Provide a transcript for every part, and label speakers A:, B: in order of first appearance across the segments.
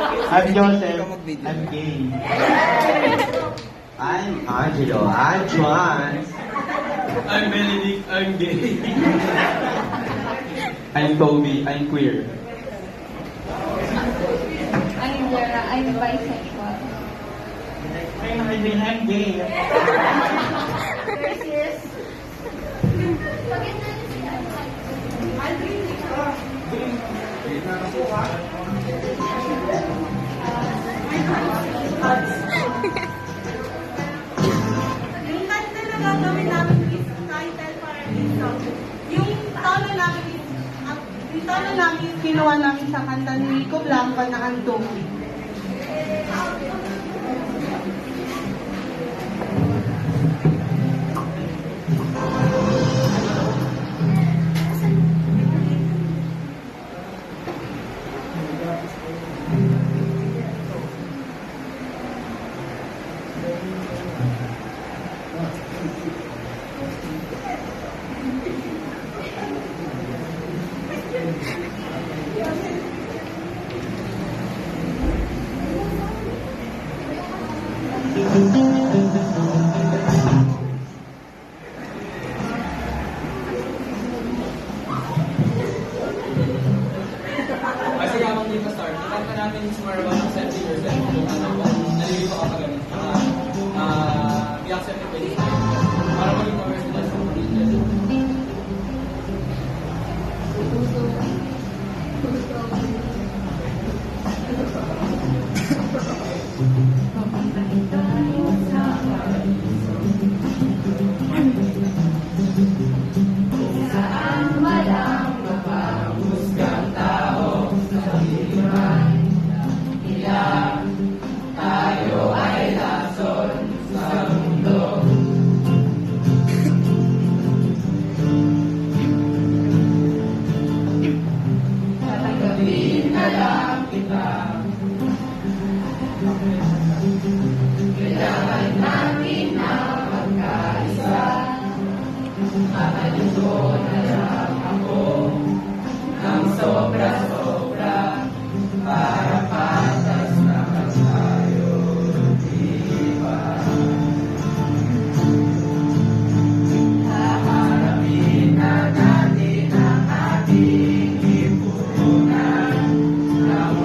A: I'm Joseph. I'm gay. I'm Angelo. I'm Juan.
B: I'm Benedict. I'm gay.
A: I'm Toby. I'm queer.
C: I'm Vera. I'm bisexual.
A: I'm Alvin. I'm gay.
C: Versus...
D: Yung kanta na gagawin namin is title para dito. Yung tono namin is, yung tono namin is kinuha namin sa kanta ni Nico Blanco na Antomi.
B: Kasi habang di pa start, nakanta namin is more about accepting yourself. Kung ano ba, nalilito ka pa ganun. Be accepted by yourself. Para maging more responsible sa mga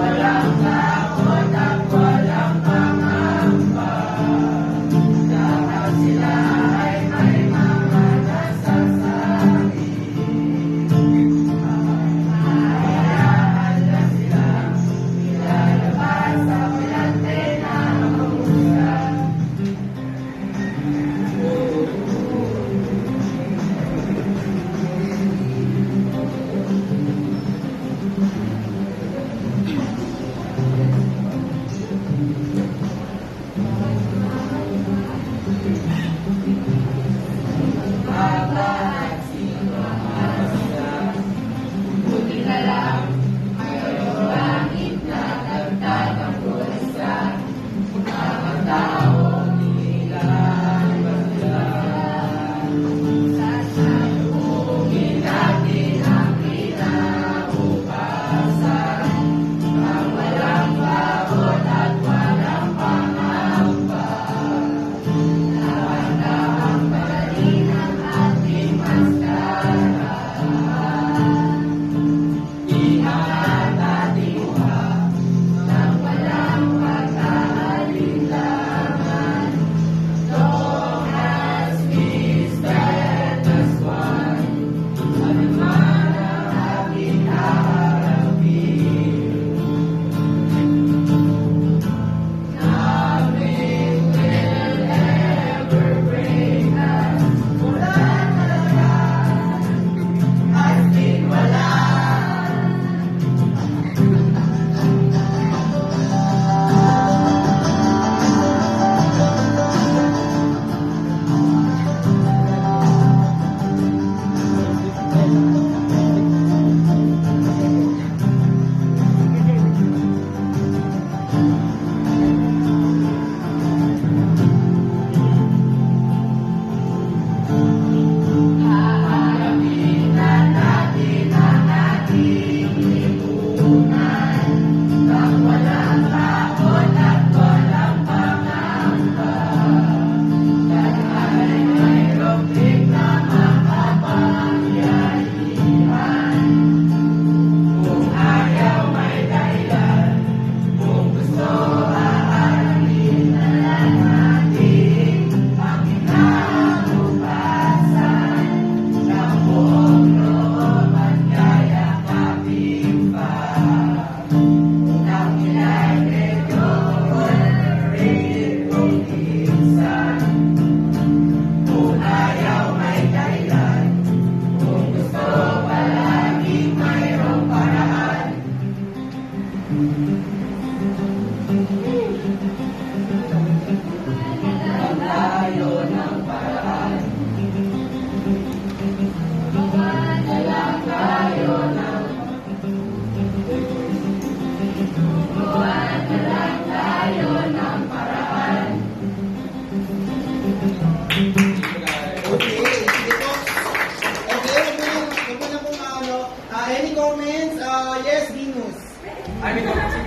C: Walang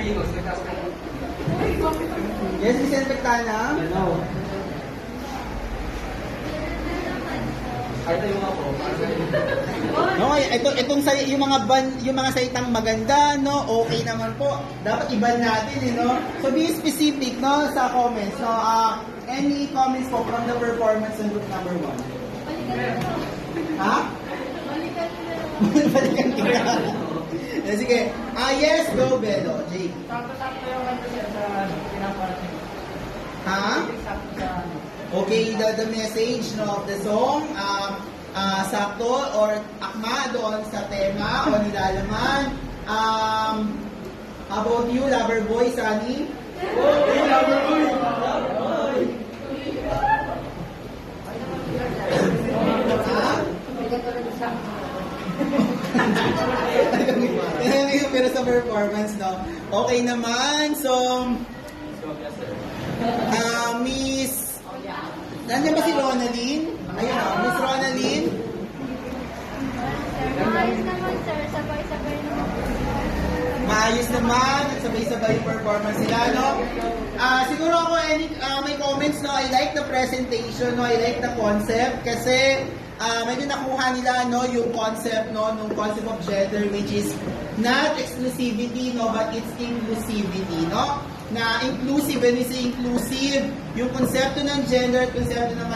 B: Venus, nagkasama.
E: Yes, Miss Infectana?
A: Ano?
B: Ay, tayo nga po. Para sa inyo.
E: Okay, itong yung mga salitang maganda, no? Okay naman po. Dapat iban natin, no? So be specific, no, sa comments, no? Any comments po from the performance on group number 1? Ha? Balikan kita. Sige. Yes, go, Belo. Jake.
B: Sakto-sakto yung ano siya sa pinaparating.
E: Ha?
B: Sakto sa ano.
E: Okay, the message, no, of the song, sakto or akma doon sa tema o nilalaman. How about you, lover boy, Sunny?
B: Hey, lover boy!
E: Pero sa performance, no? Okay naman. So, Miss... Nandiyan ba si Ronaldine? Ayun, Miss Ronaldine.
C: Maayos naman, sir. Sabay-sabay naman.
E: Maayos naman at sabay-sabay yung performance nila, no? Siguro ako, may comments, no? I like the presentation, no? I like the concept kasi medyo nakuha nila, no, yung concept, no, nung concept of gender, which is not exclusivity, no, but it's inclusivity, no? Na inclusive, when we say inclusive, yung konsepto ng gender at konsepto ng